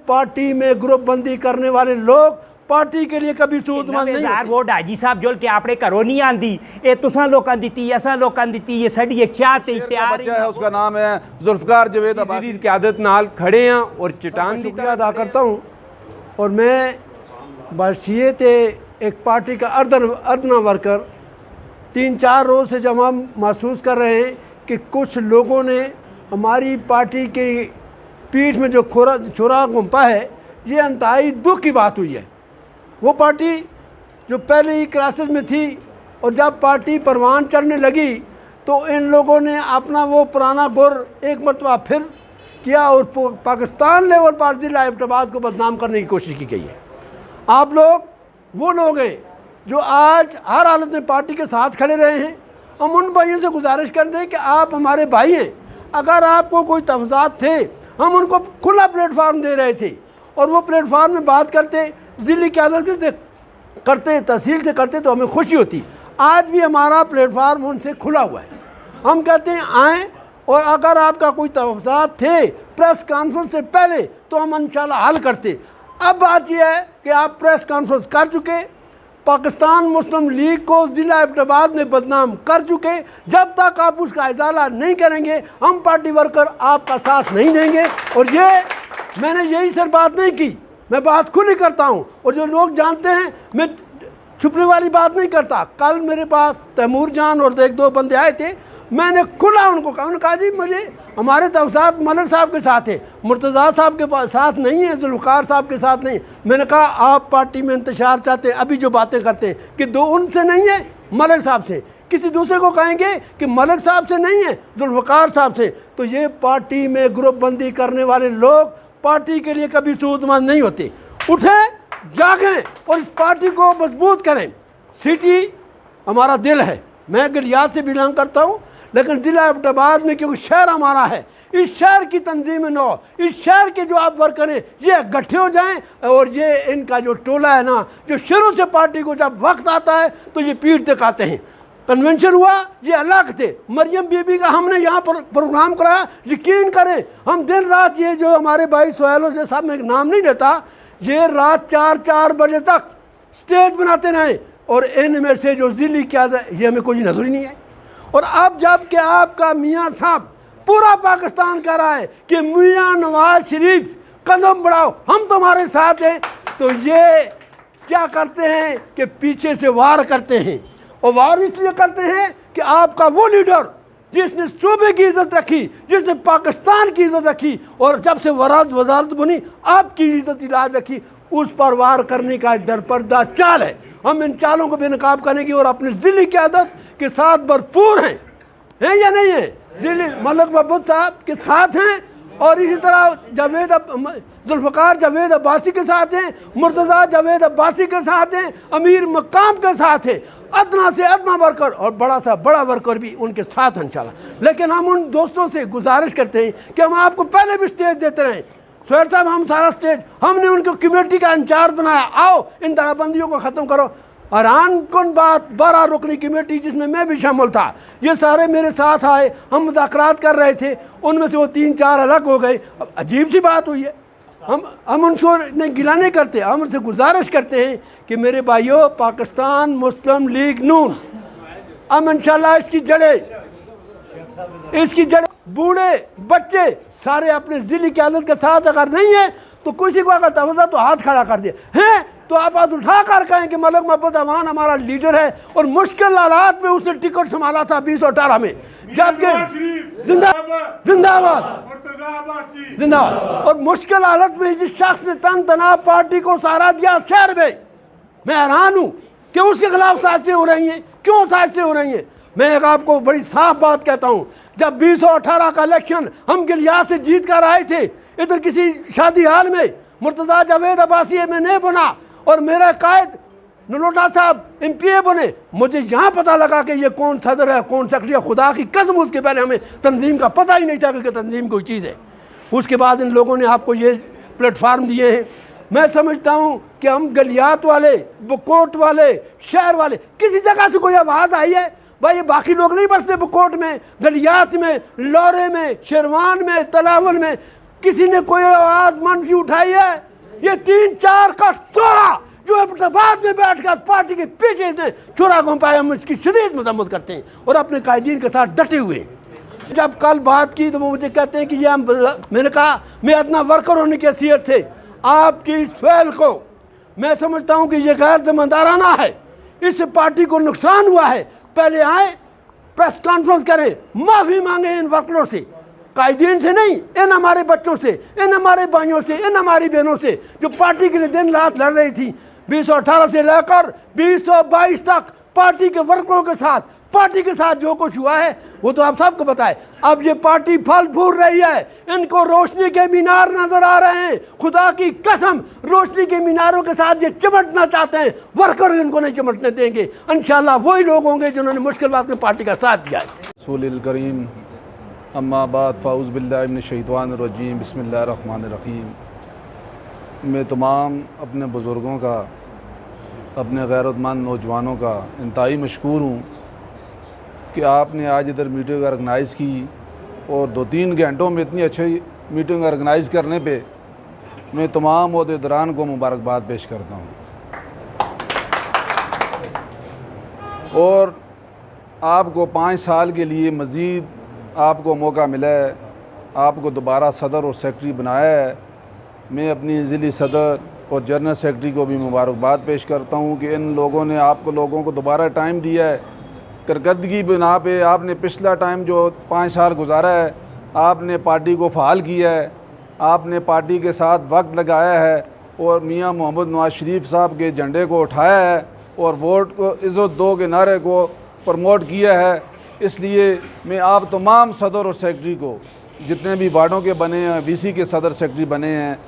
Party में group बंदी करने वाले लोग पार्टी के लिए कभी सूदमंद नहीं होते। वोट हाजी साहब जोल के आपने घरों नहीं आंदी, ये तुसां लोकां दित्ती, असां लोकां दित्ती, ये साडी एक चाह ते तैयार है। उसका नाम है जुल्फकार जवेद अब्बासी की आदत नाल खड़े हैं और चट्टान दी शुक्रिया अदा करता हूँ। और मैं बहसीत एक पार्टी का अर्दना वर्कर 3-4 रोज़ से जब हम महसूस कर रहे हैं कि कुछ लोगों ने हमारी पार्टी की पीठ में जो छुरा घुंपा है, ये इंतहाई दुख की बात हुई है। वो पार्टी जो पहले ही क्राइसिस में थी और जब पार्टी परवान चढ़ने लगी तो इन लोगों ने अपना वो पुराना गुर एक मरतबा फिर किया और पाकिस्तान लेवल पर ज़िला एबटाबाद को बदनाम करने की कोशिश की गई है। आप लोग वो लोग हैं जो आज हर हालत में पार्टी के साथ खड़े रहे हैं। हम उन भाइयों से गुजारिश करते हैं कि आप हमारे भाई हैं, अगर आपको कोई तफज़ात थे हम उनको खुला प्लेटफार्म दे रहे थे और वो प्लेटफार्म में बात करते, ज़िले क़यादत से करते, तहसील से करते तो हमें खुशी होती। आज भी हमारा प्लेटफार्म उनसे खुला हुआ है। हम कहते हैं आएँ, और अगर आपका कोई तफज़ात थे प्रेस कॉन्फ्रेंस से पहले तो हम इंशाल्लाह हल करते। अब बात यह है कि आप प्रेस कॉन्फ्रेंस कर चुके, पाकिस्तान मुस्लिम लीग को ज़िला एबटाबाद में बदनाम कर चुके। जब तक आप उसका इजाला नहीं करेंगे हम पार्टी वर्कर आपका साथ नहीं देंगे। और ये मैंने यही सिर्फ बात नहीं की, मैं बात खुली करता हूँ। और जो लोग जानते हैं मैं छुपने वाली बात नहीं करता। कल मेरे पास तैमूर जान और 1-2 बंदे आए थे, मैंने खुला उनको कहा, उन्होंने कहा जी मुझे हमारे तफसात मलिक साहब के साथ है, मुर्तज़ा साहब के साथ नहीं है, जुल्फ़कार साहब के साथ नहीं। मैंने कहा आप पार्टी में इंतशार चाहते हैं, अभी जो बातें करते हैं कि दो उनसे नहीं है, मलिक साहब से, किसी दूसरे को कहेंगे कि मलिक साहब से नहीं है, जुल्फ़कार साहब से, तो ये पार्टी में ग्रुप बंदी करने वाले लोग पार्टी के लिए कभी सूदमंद नहीं होते। उठें, जागें और इस पार्टी को मजबूत करें। सिटी हमारा दिल है, मैं गिलियात से बिलोंग करता हूँ, लेकिन ज़िला एबटाबाद में क्योंकि शहर हमारा है, इस शहर की तंजीम नौ, इस शहर के जो आप वर्कर हैं ये इकट्ठे हो जाएं और ये इनका जो टोला है ना, जो शुरू से पार्टी को जब वक्त आता है तो ये पीठ दिखाते हैं। कन्वेंशन हुआ, ये अलग थे, मरियम बीबी का हमने यहाँ पर प्रोग्राम कराया। यकीन करें हम दिन रात, ये जो हमारे भाई सोहेल से साहब में नाम नहीं लेता, ये रात 4-4 बजे तक स्टेज बनाते रहे और इनमें से जो ज़िली क्या ये हमें कोई नजर ही नहीं आई। और अब जब कि आपका मियाँ साहब पूरा पाकिस्तान कह रहा है कि मियाँ नवाज शरीफ कदम बढ़ाओ, हम तुम्हारे साथ हैं, तो ये क्या करते हैं कि पीछे से वार करते हैं। और वार इसलिए करते हैं कि आपका वो लीडर जिसने सूबे की इज्जत रखी, जिसने पाकिस्तान की इज्जत रखी और जब से वजारत बनी आपकी इज्जत इलाज रखी, उस पर वार करने का दरपर्दा चाल है। हम इन चालों को बेनकाब करने की और अपनी ज़िले क़यादत के साथ भरपूर हैं या नहीं है? ज़िले मलिक महमूद साहब के साथ हैं और इसी तरह जुल्फ़कार जवेद अब्बासी के साथ हैं, मुर्तज़ा जवेद अब्बासी के साथ हैं, अमीर मकाम के साथ हैं, अदना से अदना वर्कर और बड़ा सा बड़ा वर्कर भी उनके साथ इंशाल्लाह। लेकिन हम उन दोस्तों से गुजारिश करते हैं कि हम आपको पहले भी स्टेज देते रहें। सोहेल साहब हम सारा स्टेज, हमने उनको कमेटी का इंचार्ज बनाया, आओ इन दराबंदियों को ख़त्म करो। हैरान कौन बात, 12 रुकनी कमेटी जिसमें मैं भी शामिल था, ये सारे मेरे साथ आए, हम मुज़ाकरात कर रहे थे, उनमें से वो 3-4 अलग हो गए। अब अजीब सी बात हुई है। हम उनको नहीं गिला नहीं करते, हम उनसे गुजारिश करते हैं कि मेरे भाइयों, पाकिस्तान मुस्लिम लीग नून हम इंशाल्लाह इसकी जड़ें बूढ़े बच्चे सारे अपने ज़िले क़यादत के साथ अगर नहीं है तो किसी को अगर तवज्जो तो हाथ खड़ा कर दिए हैं तो आप हाथ उठा कर कहें कि मलिक महमूद अवान हमारा लीडर है और मुश्किल हालात में उसने टिकट संभाला था 2018 में, जबकि जिंदाबाद जिंदाबाद। और मुश्किल हालत में जिस शख्स ने तन तना पार्टी को सहारा दिया शहर में, मैं हैरान हूँ कि उसके खिलाफ साजिशें हो रही हैं। क्यों साजिशें हो रही हैं? मैं एक आपको बड़ी साफ बात कहता हूँ, जब 2018 का इलेक्शन हम गिलियात से जीत कर आए थे, इधर किसी शादी हाल में मुर्तज़ा जवेद अब्बासी MNA बना और मेरा कायद नलोटा साहब MPA बने, मुझे यहाँ पता लगा कि ये कौन सदर है कौन सेक्रेटरी है। खुदा की कसम उसके पहले हमें तंजीम का पता ही नहीं था कि तंजीम कोई चीज़ है। उसके बाद इन लोगों ने आपको ये प्लेटफार्म दिए हैं। मैं समझता हूँ कि हम गलियात वाले, बकोट वाले, शहर वाले, किसी जगह से कोई आवाज़ आई है भाई? ये बाकी लोग नहीं बसते बकोट में, गलियात में, लौरे में, शेरवान में, तलावल में, किसी ने कोई आवाज़ मनफी उठाई है? ये 3-4 का टोला जो इब्तिदाद में बैठकर पार्टी के पीछे इसने चुरा घुमाया, हम इसकी शदीद मजम्मत करते हैं और अपने कायदीन के साथ डटे हुए। जब कल बात की तो वो मुझे कहते हैं कि ये मैंने कहा मैं अपना वर्कर होने की हैसियत से आपकी इस फेल को मैं समझता हूँ कि ये गैर जिम्मेदाराना है, इससे पार्टी को नुकसान हुआ है। पहले आए, प्रेस कॉन्फ्रेंस करें, माफ़ी मांगे इन वर्करों से, कायदीन से नहीं, इन हमारे बच्चों से, इन हमारे भाइयों से, इन हमारी बहनों से जो पार्टी के लिए दिन रात लड़ रही थी। 2018 से लेकर 2022 तक पार्टी के वर्करों के साथ, पार्टी के साथ जो कुछ हुआ है वो तो आप सबको पता है। अब ये पार्टी फल फूल रही है, इनको रोशनी के मीनार नजर आ रहे हैं। खुदा की कसम, रोशनी के मीनारों के साथ ये चिमटना चाहते हैं, वर्कर इनको नहीं चिमटने देंगे। इंशाल्लाह वही लोग होंगे जिन्होंने मुश्किल वक्त में पार्टी का साथ दिया है। रसूल करीम अम्मा बाद फ़ाउज़ बिल्लाहि मिनश शैतानिर रजीम बिस्मिल्लाहिर रहमानिर रहीम। मैं तमाम अपने बुज़ुर्गों का, अपने गैरतमंद नौजवानों का इंतहाई मशकूर हूँ कि आपने आज इधर मीटिंग ऑर्गेनाइज़ की और 2-3 घंटों में इतनी अच्छी मीटिंग ऑर्गेनाइज़ करने पे मैं तमाम ओहदेदारान को मुबारकबाद पेश करता हूँ। और आपको 5 साल के लिए मज़ीद आपको मौका मिला है, आपको दोबारा सदर और सेक्रेटरी बनाया है। मैं अपनी ज़िली सदर और जनरल सेक्रेटरी को भी मुबारकबाद पेश करता हूँ कि इन लोगों ने आपको लोगों को दोबारा टाइम दिया है। कारकर्दगी बिना पे आपने पिछला टाइम जो 5 साल गुजारा है, आपने पार्टी को फ़ाल किया है, आपने पार्टी के साथ वक्त लगाया है और मियां मोहम्मद नवाज शरीफ साहब के झंडे को उठाया है और वोट को इज़्ज़त दो के नारे को प्रमोट किया है। इसलिए मैं आप तमाम सदर और सेक्रेटरी को, जितने भी वार्डों के बने हैं, BC के सदर सेक्रेटरी बने हैं,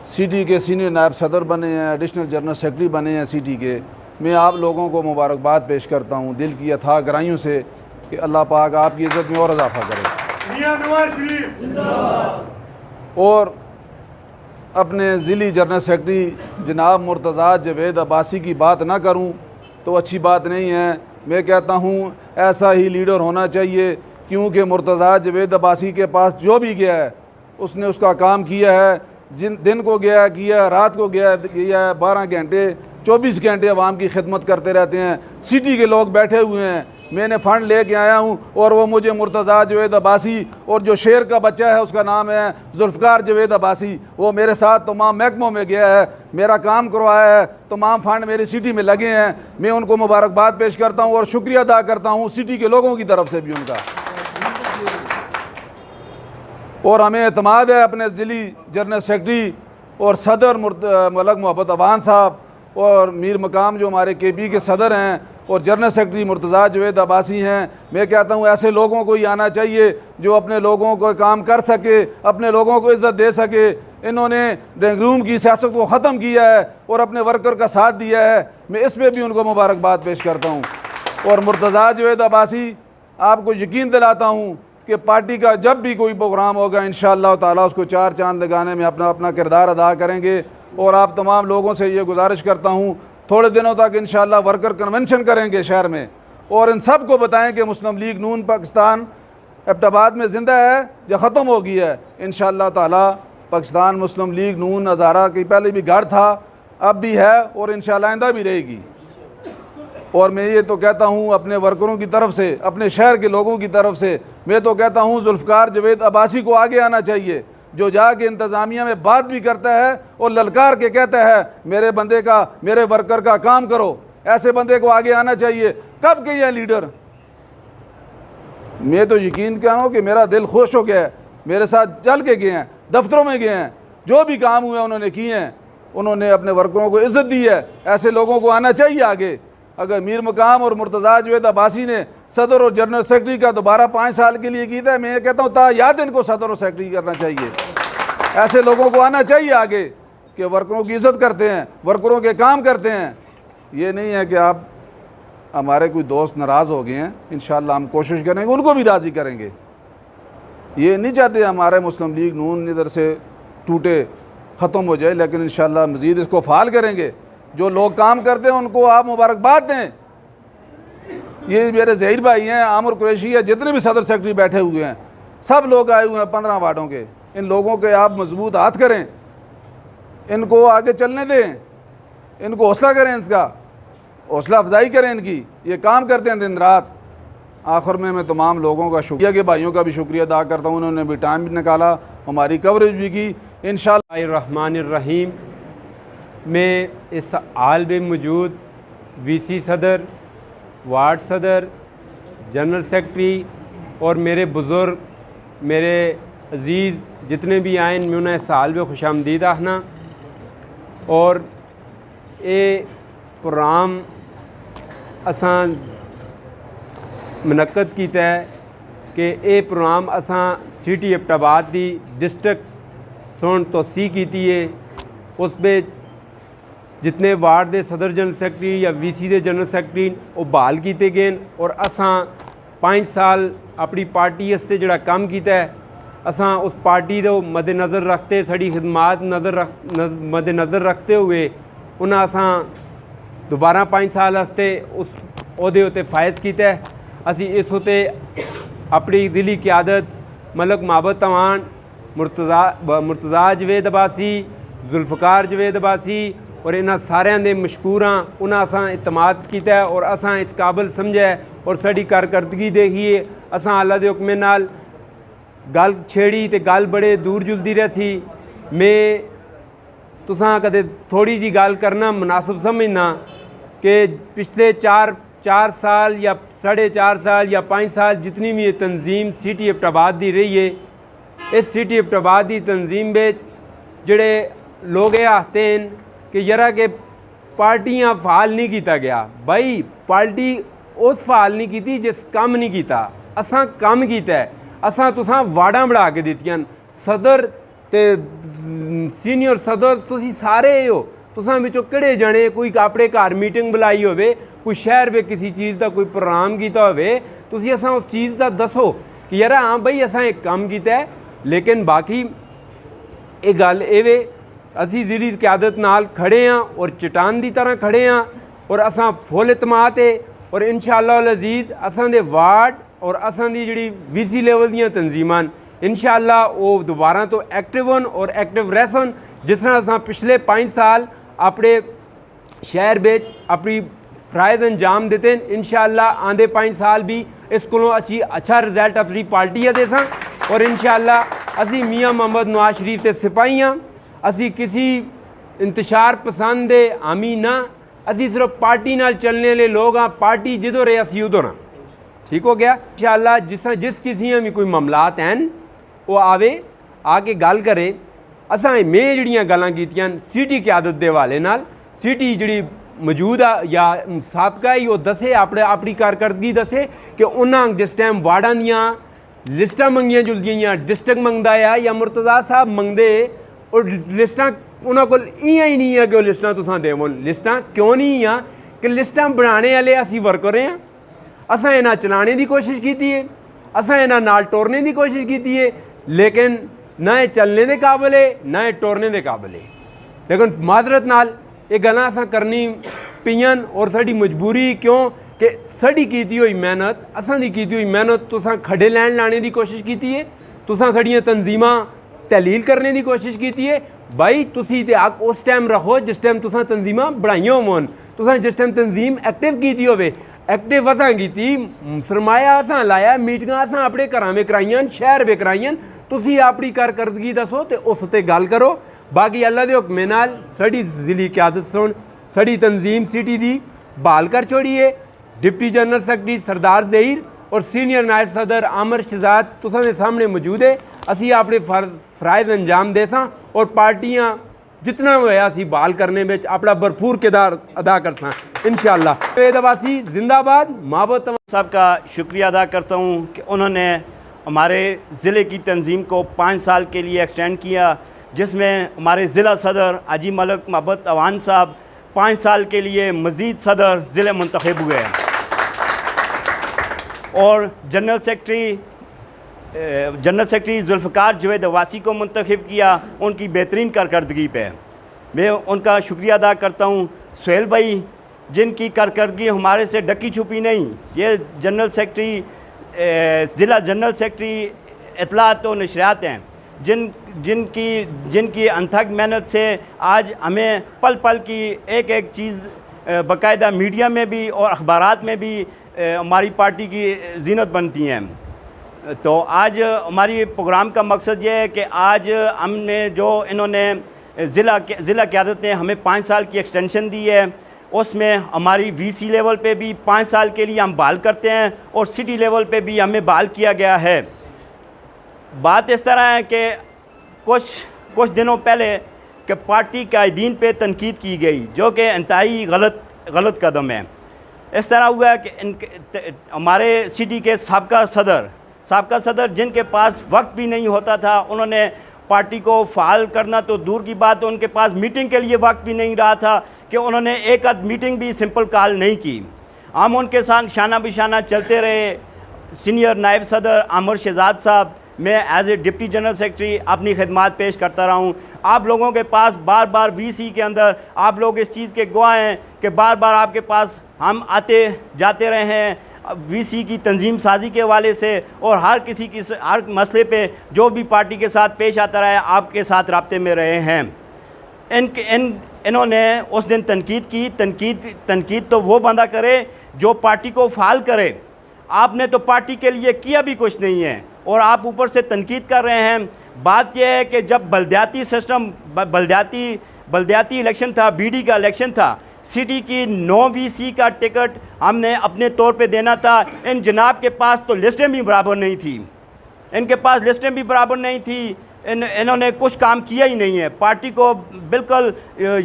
सिटी के सीनियर नायब सदर बने हैं, एडिशनल जनरल सेक्रेटरी बने हैं सिटी के, मैं आप लोगों को मुबारकबाद पेश करता हूँ दिल की अथाह गहराइयों से कि अल्लाह पाक आपकी इज़्ज़त में और इजाफ़ा करे। और अपने ज़िली जनरल सेक्रेटरी जनाब मुर्तज़ा जवेद अब्बासी की बात ना करूँ तो अच्छी बात नहीं है। मैं कहता हूँ ऐसा ही लीडर होना चाहिए, क्योंकि मुर्तज़ा जवेद अब्बासी के पास जो भी गया है उसने उसका काम किया है। जिन दिन को गया किया, रात को गया 12 घंटे 24 घंटे अवाम की खिदमत करते रहते हैं। सिटी के लोग बैठे हुए हैं, मैंने फ़ंड लेके आया हूँ और वो मुझे मुर्तज़ा जवेद अब्बासी और जो शेर का बच्चा है उसका नाम है जुल्फ़कार जवेद अब्बासी, वो मेरे साथ तमाम महकमों में गया है, मेरा काम करवाया है, तमाम फ़ंड मेरी सिटी में लगे हैं। मैं उनको मुबारकबाद पेश करता हूँ और शुक्रिया अदा करता हूँ सिटी के लोगों की तरफ से भी उनका। और हमें एतमाद है अपने ज़िली जनरल सेक्रेटरी और सदर मलक मोहब्बत अवान साहब और मीर मकाम जो हमारे KB के सदर हैं और जनरल सेक्रेटरी मुर्तज़ा जवेद अब्बासी हैं। मैं कहता हूँ ऐसे लोगों को ही आना चाहिए जो अपने लोगों को काम कर सके, अपने लोगों को इज़्ज़त दे सके। इन्होंने ड्राइंग रूम की सियासत को ख़त्म किया है और अपने वर्कर का साथ दिया है, मैं इस पर भी उनको मुबारकबाद पेश करता हूँ। और मुर्तज़ा जवेद अब्बासी, आपको यकीन दिलाता हूँ कि पार्टी का जब भी कोई प्रोग्राम होगा इंशाअल्लाह ताला उसको 4 चांद लगाने में अपना अपना किरदार अदा करेंगे। और आप तमाम लोगों से ये गुजारिश करता हूँ, थोड़े दिनों तक इंशाअल्लाह वर्कर कन्वेंशन करेंगे शहर में और इन सब को बताएं कि मुस्लिम लीग नून पाकिस्तान एबटाबाद में ज़िंदा है या ख़त्म हो गई है। इंशाअल्लाह ताला पाकिस्तान मुस्लिम लीग नून हज़ारा की पहले भी घर था, अब भी है और इंशाअल्लाह आइंदा भी रहेगी। और मैं ये तो कहता हूँ अपने वर्करों की तरफ से, अपने शहर के लोगों की तरफ से, मैं तो कहता हूँ जुल्फ़कार जवेद अब्बासी को आगे आना चाहिए, जो जाके इंतज़ामिया में बात भी करता है और ललकार के कहता है मेरे बंदे का, मेरे वर्कर का काम करो। ऐसे बंदे को आगे आना चाहिए। कब के ये लीडर, मैं तो यकीन कर रहा हूँ कि मेरा दिल खुश हो गया है, मेरे साथ चल के गए हैं, दफ्तरों में गए हैं, जो भी काम हुए उन्होंने किए हैं, उन्होंने अपने वर्करों को इज़्ज़त दी है। ऐसे लोगों को आना चाहिए आगे। अगर मीर मकाम और मुर्तज़ा जवेद अब्बासी ने सदर और जनरल सेक्रेटरी का दोबारा 5 साल के लिए किया है, मैं कहता हूँ तायाद इनको सदर और सेक्रेटरी करना चाहिए। ऐसे लोगों को आना चाहिए आगे कि वर्करों की इज़्ज़त करते हैं, वर्करों के काम करते हैं। ये नहीं है कि आप हमारे कोई दोस्त नाराज़ हो गए हैं, इंशाअल्लाह हम कोशिश करेंगे उनको भी राज़ी करेंगे। ये नहीं चाहते हमारे मुस्लिम लीग नून इधर से टूटे, ख़त्म हो जाए, लेकिन इंशाअल्लाह मज़ीद इसको फ़ाल करेंगे। जो लोग काम करते हैं उनको आप मुबारकबाद दें। ये मेरे ज़हीर भाई हैं, आमिर कुरैशी है, जितने भी सदर सेक्रेटरी बैठे हुए हैं, सब लोग आए हुए हैं 15 वार्डों के, इन लोगों के आप मजबूत हाथ करें, इनको आगे चलने दें, इनको हौसला करें, इनका हौसला अफजाई करें, इनकी ये काम करते हैं दिन रात। आखिर में मैं तमाम लोगों का शुक्रिया के भाइयों का भी शुक्रिया अदा करता हूँ, उन्होंने भी टाइम भी निकाला, हमारी कवरेज भी की। इंशाअल्लाह मैं इस हाल में मौजूद वीसी सदर, वार्ड सदर, जनरल सेक्रेटरी और मेरे बुज़ुर्ग, मेरे अज़ीज़ जितने भी आए मैं उन्हें इस हाल में खुशामदीद आखना। और ये प्रोग्राम असां मुनक्कद कीता है कि ये प्रोग्राम असां सिटी एबटाबाद की डिस्ट्रिक्ट सोन तोसी की है। उस पर जितने वार्ड के सदर जनरल सेक्रेटरी या वीसी के जनरल सेक्रेटरी वो बहाल किए गए और असां 5 साल अपनी पार्टी वास्ते जोड़ा काम किया है, असां उस पार्टी को मद्देनज़र रखते साड़ी खिदमात मद्देनज़र रखते हुए उन्हें असां दोबारा 5 साल वास्ते उस ओहदे उत्ते फायज किया है। असी इस उत्ते अपनी ज़िली क़यादत मलक महबत अवान, मुर्तज़ा जवेद अब्बासी, जुल्फ़कार जवेद अब्बासी और इन्हां सारियां दे मशकूर हाँ। उन्हें असां इतमाद किया है और असां इस काबिल समझा है और साड़ी कारकर्दगी देखिए असां अल्लाह दे हुक्मे नाल गल छेड़ी तो गल बड़े दूर जुलदी रही। मैं तुसां कदे थोड़ी जी गल करना मुनासिब समझना कि पिछले चार साल या 4.5 साल या 5 साल जितनी भी ये तंजीम सिटी एबटाबाद की रही है, इस सिटी एबटाबाद की तंजीम में जड़े लोग ये आखते हैं कि यरा के पार्टियां फाल नहीं किया गया। भाई पार्टी उस फाल नहीं की जिस काम नहीं किया, असां काम किया है। असां तुसां वार्डां बढ़ा के दित्तियां, सदर ते सीनियर सदर तुसी सारे हो, तुसां विचों किहड़े जने कोई अपने घर मीटिंग बुलाई होवे, कोई शहर में किसी चीज़ का कोई प्रोग्राम किया होवे, तुसी असां उस चीज़ का दसो कि यार हाँ बई असां एक काम किया है। लेकिन बाकी एक गल एवे असी ज़िली क़यादत नाल खड़े हाँ और चट्टान की तरह खड़े हाँ और असां फुल इतमाद है और इंशाअल्लाह अज़ीज़ असां दे वार्ड और असां दी जिहड़ी वीसी लेवल दियां तंजीमां इंशाअल्लाह वो दोबारा तो एक्टिव होन और एक्टिव रहसन। जिस तरह असां पिछले 5 साल अपने शहर बेच अपनी फ़राइज़ अंजाम देते हैं, इंशाअल्लाह आंदे 5 साल भी इस कोलों अच्छी अच्छा रिजल्ट अपनी पार्टी दे सा। और इंशाअल्लाह असी मियाँ मोहम्मद नवाज शरीफ के सिपाही हाँ, असी किसी इंतशार पसंद दे हामी ना, असी सिर्फ पार्टी नाल चलने वाले लोग हाँ। पार्टी जिधर रहे असी उधर हाँ, ठीक हो गया। इंशाअल्लाह जिस किसी भी कोई मामलात हैं वो आवे आके गल करे। असां में जड़ियाँ गल्लां कीतियां सिटी क़यादत दे हवाले नाल, सिटी जिहड़ी मौजूद आ या साबका ही वो दसे अपनी कारकर्दगी दसे कि उन्हें जिस टाइम वार्डां दियां लिस्टां मंगियां जुलदियां, डिस्ट्रिक्ट मंगदा या मुर्तज़ा साहब मंगदे और लिस्टां उन्होंने कोल इयां ही नहीं है कि वो लिस्टां तुसां देवन। लिस्टां क्यों नहीं आ कि लिस्टां बनाने वाले असी वर्कर हैं, असां इन्हां चलाने की कोशिश की है, असां इन्हां नाल टोरने की कोशिश की है, लेकिन ना ये चलने के काबिल है ना ये टोरने के काबिल है। लेकिन माजरत नाल ये गल्लां असां करनी पियन और साड़ी मजबूरी क्यों कि साड़ी कीती हुई मेहनत असां दी कीती हुई मेहनत तुसां खड़े लैन लाने की कोशिश की है, तुसां साड़ियां तंजीमां तहलील करने की कोशिश की है। भाई तुसी ते हक उस टाइम रखो जिस टाइम तुसां तंजीमां बनाइयां होवन, तुसां जिस टाइम तंजीम एक्टिव की होवे। एक्टिव असां की सरमाया असां लाया, मीटिंगां असां अपने घरां में कराइयां, शहर में कराइयां। तुसी अपनी कारकर्दगी दसो तो उस ते गल करो। बाकी अल्लाह के हुक्मे नाल साड़ी ज़िली क़यादत सुन साड़ी तंजीम सिटी दी बहाल कर छोड़ी है। डिप्टी जनरल सेक्रेटरी सरदार ज़हीर और सीनियर नायब सदर आमर शहजाद तुसां दे सामने मौजूद है। असी अपने फ़राइज़ अंजाम दे सां और पार्टियां जितना होया असी बहाल करने में अपना भरपूर किरदार अदा कर सां इंशाअल्लाह। जवेद अब्बासी जिंदाबाद। महबत साहब का शुक्रिया अदा करता हूँ कि उन्होंने हमारे ज़िले की तंजीम को 5 साल के लिए एक्सटेंड किया, जिसमें हमारे ज़िला सदर हाजी मलक महबत अवान साहब 5 साल के लिए मज़ीद सदर ज़िले मुंतखब हुए हैं और जनरल सेक्रेटरी जुल्फ़कार जवेद अब्बासी को मुंतखब किया उनकी बेहतरीन कारकर्दगी पे। मैं उनका शुक्रिया अदा करता हूँ। सुहेल भाई जिनकी कारकर्दगी हमारे से ढकी छुपी नहीं, ये जनरल सेक्रेटरी ज़िला जनरल सेक्रेटरी इतलात और नशरियात हैं, जिनकी अनथक मेहनत से आज हमें पल पल की एक एक चीज़ बाकायदा मीडिया में भी और अखबारात में भी हमारी पार्टी की जीनत बनती हैं। तो आज हमारी प्रोग्राम का मकसद ये है कि आज हमने जो इन्होंने ज़िला क़यादत ने हमें 5 साल की एक्सटेंशन दी है, उसमें हमारी वीसी लेवल पे भी 5 साल के लिए हम बहाल करते हैं और सिटी लेवल पे भी हमें बहाल किया गया है। बात इस तरह है कि कुछ दिनों पहले कि पार्टी कायदीन पे तनकीद की गई, जो कि इंतहाई गलत कदम है। इस तरह हुआ है कि हमारे सिटी के साबका सदर जिनके पास वक्त भी नहीं होता था, उन्होंने पार्टी को फ़ाल करना तो दूर की बात है, उनके पास मीटिंग के लिए वक्त भी नहीं रहा था कि उन्होंने एक आध मीटिंग भी सिंपल कॉल नहीं की। हम उनके साथ शाना बिशाना चलते रहे। सीनियर नायब सदर आमिर शहजाद साहब, मैं as a deputy general secretary अपनी खिदमात पेश करता रहा हूँ। आप लोगों के पास बार बार वीसी के अंदर आप लोग इस चीज़ के गवाह हैं कि बार बार आपके पास हम आते जाते रहे हैं वीसी की तंजीम साजी के हवाले से, और हर मसले पे जो भी पार्टी के साथ पेश आता रहा है आपके साथ राब्ते में रहे हैं। इन्होंने उस दिन तनकीद तो वो बंदा करे जो पार्टी को फ़ाल करे। आपने तो पार्टी के लिए किया भी कुछ नहीं है और आप ऊपर से तनकीद कर रहे हैं। बात यह है कि जब बलदियाती सिस्टम बलदियाती इलेक्शन था, बीडी का इलेक्शन था, सिटी की 9 वीसी का टिकट हमने अपने तौर पे देना था। इन जनाब के पास तो लिस्टें भी बराबर नहीं थी, इनके पास लिस्टें भी बराबर नहीं थी। इन्होंने कुछ काम किया ही नहीं है। पार्टी को बिल्कुल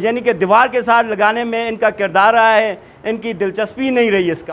यानी कि दीवार के साथ लगाने में इनका किरदार रहा है, इनकी दिलचस्पी नहीं रही इसका।